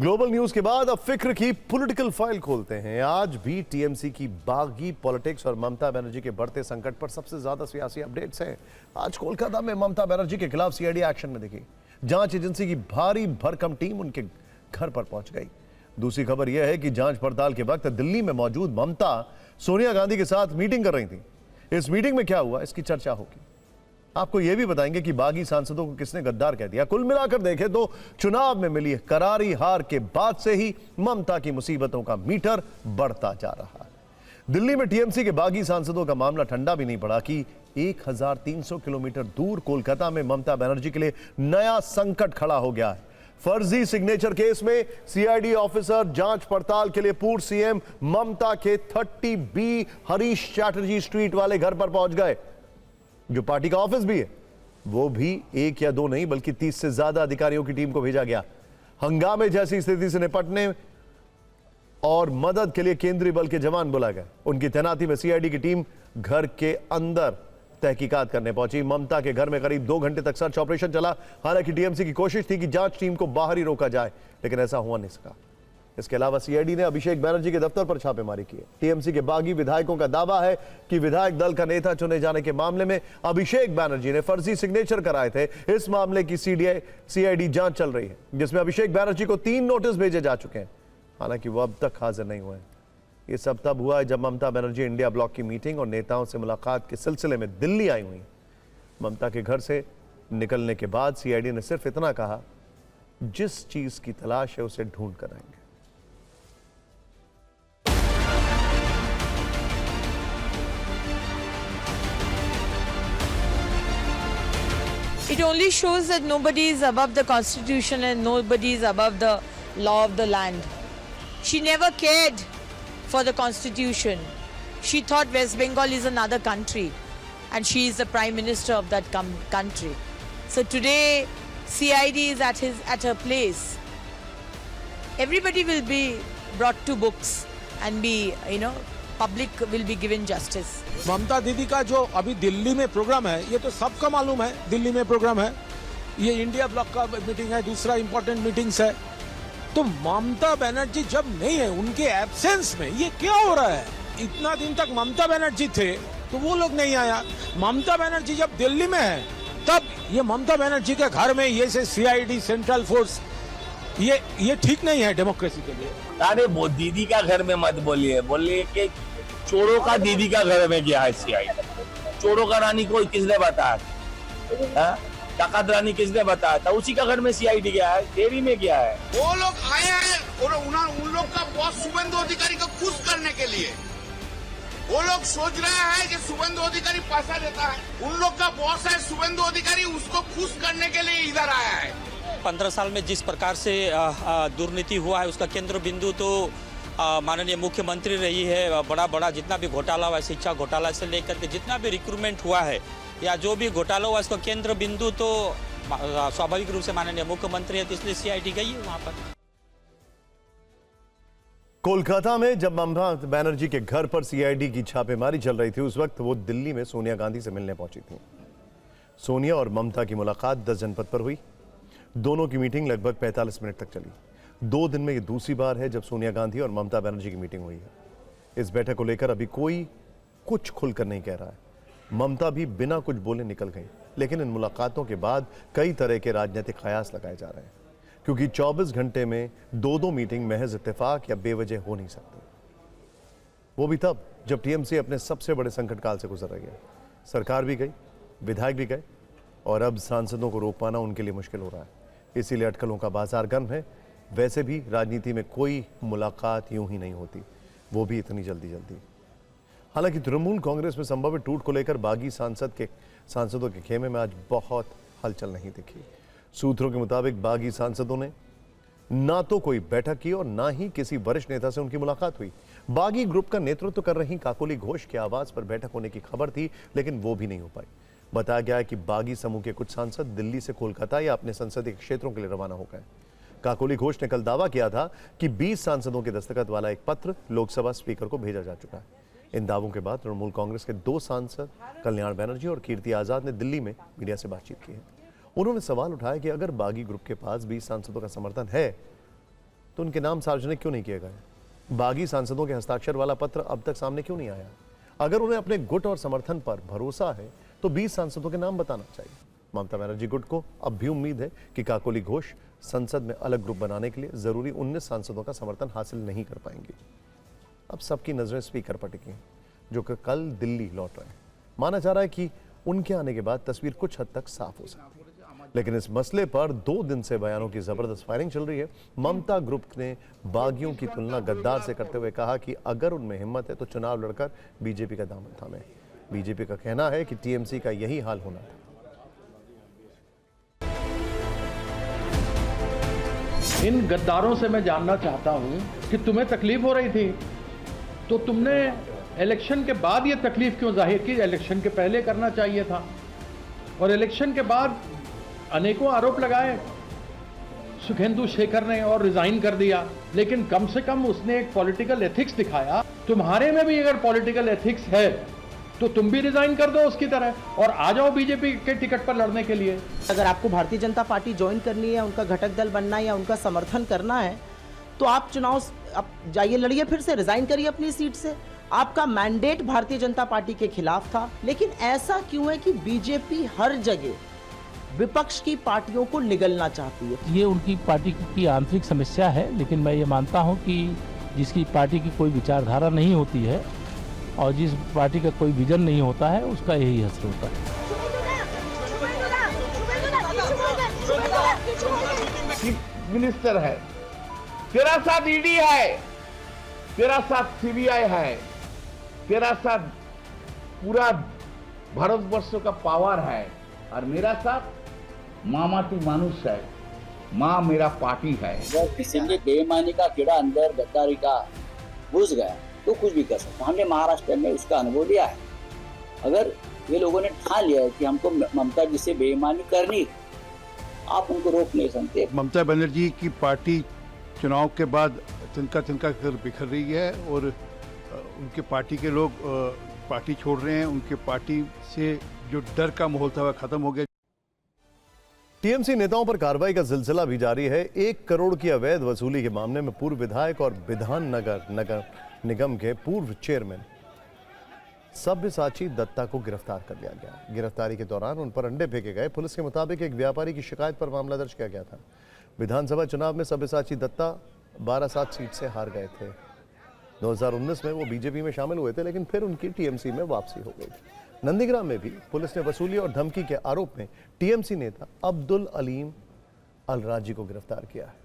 Global news के बाद अब फिक्र की पॉलिटिकल फाइल खोलते हैं। आज भी टीएमसी की बागी पॉलिटिक्स और ममता बनर्जी के बढ़ते संकट पर सबसे ज्यादा सियासी अपडेट्स हैं। आज कोलकाता में ममता बनर्जी के खिलाफ सीआईडी एक्शन में दिखी। जांच एजेंसी की भारी भरकम टीम उनके घर पर पहुंच गई। दूसरी खबर यह है कि जांच पड़ताल के वक्त दिल्ली में मौजूद ममता सोनिया गांधी के साथ मीटिंग कर रही थी। इस मीटिंग में क्या हुआ, इसकी चर्चा होगी। आपको यह भी बताएंगे कि बागी सांसदों को किसने गद्दार कह दिया। कुल मिलाकर देखें तो चुनाव में मिली करारी हार के बाद से ही ममता की मुसीबतों का मीटर बढ़ता जा रहा है। दिल्ली में टीएमसी के बागी सांसदों का मामला ठंडा भी नहीं पड़ा कि 1300 किलोमीटर दूर कोलकाता में ममता बनर्जी के लिए नया संकट खड़ा हो गया है। फर्जी सिग्नेचर केस में सीआईडी ऑफिसर जांच पड़ताल के लिए पूर्व सीएम ममता के 30B हरीश चैटर्जी स्ट्रीट वाले घर पर पहुंच गए, जो पार्टी का ऑफिस भी है। वो भी एक या दो नहीं बल्कि 30 से ज्यादा अधिकारियों की टीम को भेजा गया। हंगामे जैसी स्थिति से निपटने और मदद के लिए केंद्रीय बल के जवान बुलाए गए। उनकी तैनाती में सीआईडी की टीम घर के अंदर तहकीकात करने पहुंची। ममता के घर में करीब 2 घंटे तक सर्च ऑपरेशन चला। हालांकि टीएमसी की कोशिश थी कि जांच टीम को बाहर ही रोका जाए, लेकिन ऐसा हुआ नहीं सका। इसके अलावा सीआईडी ने अभिषेक बैनर्जी के दफ्तर पर छापेमारी की है। टीएमसी के बागी विधायकों का दावा है कि विधायक दल का नेता चुने जाने के मामले में अभिषेक बैनर्जी ने फर्जी सिग्नेचर कराए थे। इस मामले की सीआईडी जांच चल रही है, जिसमें अभिषेक बैनर्जी को 3 नोटिस भेजे जा चुके हैं। हालांकि वो अब तक हाजिर नहीं हुए हैं। ये सब तब हुआ है जब ममता बनर्जी इंडिया ब्लॉक की मीटिंग और नेताओं से मुलाकात के सिलसिले में दिल्ली आई हुई। ममता के घर से निकलने के बाद सीआईडी ने सिर्फ इतना कहा, जिस चीज की तलाश है उसे ढूंढ कर आएंगे। It only shows that nobody is above the constitution and nobody is above the law of the land. She never cared for the constitution. She thought West Bengal is another country and she is the prime minister of that country. So today CID is at her place. Everybody will be brought to books and be, public will be given justice. ममता दीदी का जो अभी दिल्ली में programme है, ये तो सबका मालूम है। दिल्ली में प्रोग्राम है, ये इंडिया ब्लॉक का मीटिंग है, दूसरा इंपॉर्टेंट मीटिंग्स है। तो ममता बनर्जी जब नहीं है, उनके एब्सेंस में ये क्या हो रहा है? इतना दिन तक ममता बनर्जी थे तो वो लोग नहीं आया। ममता बनर्जी जब दिल्ली में है तब ये ममता बनर्जी के घर में ये से सीआईडी सेंट्रल फोर्स, ये ठीक नहीं है डेमोक्रेसी के लिए। अरे वो दीदी का घर में मत बोलिए कि चोरों का दीदी का घर में गया है सीआईडी। चोरों का रानी को किसने बताया? ताकत रानी किसने बताया था? उसी का घर में सीआईडी गया है, देरी में गया है। वो लोग आए हैं और उन लोग का बॉस शुभेंदु अधिकारी को खुश करने के लिए। वो लोग सोच रहे हैं कि शुभेंदु अधिकारी पैसा देता है। उन लोग का बॉस है शुभेंदु अधिकारी, उसको खुश करने के लिए इधर आया है। 15 साल में जिस प्रकार से दुर्नीति हुआ है, उसका केंद्र बिंदु तो माननीय मुख्यमंत्री रही है। बड़ा जितना भी घोटाला हुआ है, शिक्षा घोटाला से लेकर के जितना भी रिक्रूटमेंट हुआ है या जो भी घोटाला हुआ, इसका केंद्र बिंदु तो स्वाभाविक रूप से माननीय मुख्यमंत्री है, तो इसलिए सीआईडी गई है वहां पर। कोलकाता में जब ममता बनर्जी के घर पर सीआईडी की छापेमारी चल रही थी, उस वक्त वो दिल्ली में सोनिया गांधी से मिलने पहुंची थी। सोनिया और ममता की मुलाकात 10 जनपद पर हुई। दोनों की मीटिंग लगभग 45 मिनट तक चली। 2 दिन में यह दूसरी बार है जब सोनिया गांधी और ममता बनर्जी की मीटिंग हुई है। इस बैठक को लेकर अभी कोई कुछ खुलकर नहीं कह रहा है। ममता भी बिना कुछ बोले निकल गई, लेकिन इन मुलाकातों के बाद कई तरह के राजनीतिक कयास लगाए जा रहे हैं, क्योंकि 24 घंटे में 2 मीटिंग महज इत्तेफाक या बेवजह हो नहीं सकती। वो भी तब जब टीएमसी अपने सबसे बड़े संकट काल से गुजर रही है। सरकार भी गई, विधायक भी गए और अब सांसदों को रोक पाना उनके लिए मुश्किल हो रहा है। इसीलिए अटकलों का बाजार गर्म है। वैसे भी राजनीति में कोई मुलाकात यूं ही नहीं होती, वो भी इतनी जल्दी। हालांकि तृणमूल कांग्रेस में संभवित टूट को लेकर बागी सांसदों के खेमे में आज बहुत हलचल नहीं दिखी। सूत्रों के मुताबिक बागी सांसदों ने ना तो कोई बैठक की और ना ही किसी वरिष्ठ नेता से उनकी मुलाकात हुई। बागी ग्रुप का नेतृत्व कर रही काकोली घोष के आवास पर बैठक होने की खबर थी, लेकिन वो भी नहीं हो पाई। बताया गया है कि बागी समूह के कुछ सांसद दिल्ली से कोलकाता या अपने संसदीय क्षेत्रों के लिए रवाना हो गए। काकोली घोष ने कल दावा किया था कि 20 सांसदों के दस्तखत वाला एक पत्र लोकसभा स्पीकर को भेजा जा चुका है। इन दावों के बाद तृणमूल कांग्रेस के 2 सांसद कल्याण बनर्जी और कीर्ति आजाद ने दिल्ली में मीडिया से बातचीत की है। उन्होंने सवाल उठाया कि अगर बागी ग्रुप के पास 20 सांसदों का समर्थन है तो उनके नाम सार्वजनिक क्यों नहीं किए गए? बागी सांसदों के हस्ताक्षर वाला पत्र अब तक सामने क्यों नहीं आया? अगर उन्हें अपने गुट और समर्थन पर भरोसा है तो 20 सांसदों के नाम बताना चाहिए। ममता बनर्जी गुट को अब भी उम्मीद है कि काकोली घोष संसद में अलग ग्रुप बनाने के लिए जरूरी 19 सांसदों का समर्थन हासिल नहीं कर पाएंगे। अब सबकी नजरें स्पीकर पर टिकी, जो कि कल दिल्ली लौट रहे हैं। माना जा रहा है कि उनके आने के बाद तस्वीर कुछ हद तक साफ हो सकती है, लेकिन इस मसले पर 2 दिन से बयानों की जबरदस्त फायरिंग चल रही है। ममता ग्रुप ने बागियों की तुलना गद्दार से करते हुए कहा कि अगर उनमें हिम्मत है तो चुनाव लड़कर बीजेपी का दामन थामे। बीजेपी का कहना है कि टीएमसी का यही हाल होना था। इन गद्दारों से मैं जानना चाहता हूं कि तुम्हें तकलीफ हो रही थी तो तुमने इलेक्शन के बाद ये तकलीफ क्यों जाहिर की? इलेक्शन के पहले करना चाहिए था। और इलेक्शन के बाद अनेकों आरोप लगाए सुखेंदु शेखर ने और रिजाइन कर दिया, लेकिन कम से कम उसने एक पॉलिटिकल एथिक्स दिखाया। तुम्हारे में भी अगर पॉलिटिकल एथिक्स है तो तुम भी रिजाइन कर दो उसकी तरह और आ जाओ बीजेपी के टिकट पर लड़ने के लिए। अगर आपको भारतीय जनता पार्टी ज्वाइन करनी है, उनका घटक दल बनना है या उनका समर्थन करना है तो आप चुनाव आप जाइए, लड़िए, फिर से रिजाइन करिए अपनी सीट से। आपका मैंडेट भारतीय जनता पार्टी के खिलाफ था, लेकिन ऐसा क्यों है कि बीजेपी हर जगह विपक्ष की पार्टियों को निगलना चाहती है? ये उनकी पार्टी की आंतरिक समस्या है, लेकिन मैं ये मानता हूं कि जिसकी पार्टी की कोई विचारधारा नहीं होती है और जिस पार्टी का कोई विजन नहीं होता है उसका यही असर होता है। चीफ मिनिस्टर है, तेरा साथ ईडी है, तेरा साथ सीबीआई है, तेरा साथ पूरा भारतवर्ष का पावर है, और मेरा साथ मामाटी मानुष है, माँ मेरा पार्टी है। अगर किसी ने बेईमानी का कीड़ा अंदर गद्दारी का घुस गया तो कुछ भी कर सकता। हमने महाराष्ट्र में उसका अनुभव लिया है। अगर ये लोगों ने ठान लिया है कि हमको ममता जी से बेईमानी करनी, आप उनको रोक नहीं सकते। ममता बनर्जी की पार्टी चुनाव के बाद तिनका कर बिखर रही है और उनके पार्टी के लोग पार्टी छोड़ रहे हैं। उनके पार्टी से जो डर का माहौल था वह खत्म हो गया। टीएमसी नेताओं पर कार्रवाई का सिलसिला भी जारी है। 1 करोड़ की अवैध वसूली के मामले में पूर्व विधायक और विधान नगर निगम के पूर्व चेयरमैन सब्यसाची दत्ता को गिरफ्तार कर लिया गया। गिरफ्तारी के दौरान उन पर अंडे फेंके गए। पुलिस के मुताबिक एक व्यापारी की शिकायत पर मामला दर्ज किया गया था। विधानसभा चुनाव में सब्यसाची दत्ता 12-7 सीट से हार गए थे। 2019 में वो बीजेपी में शामिल हुए थे, लेकिन फिर उनकी टीएमसी में वापसी हो गई थी। नंदीग्राम में भी पुलिस ने वसूली और धमकी के आरोप में टीएमसी नेता अब्दुल अलीम अलराजी को गिरफ्तार किया है।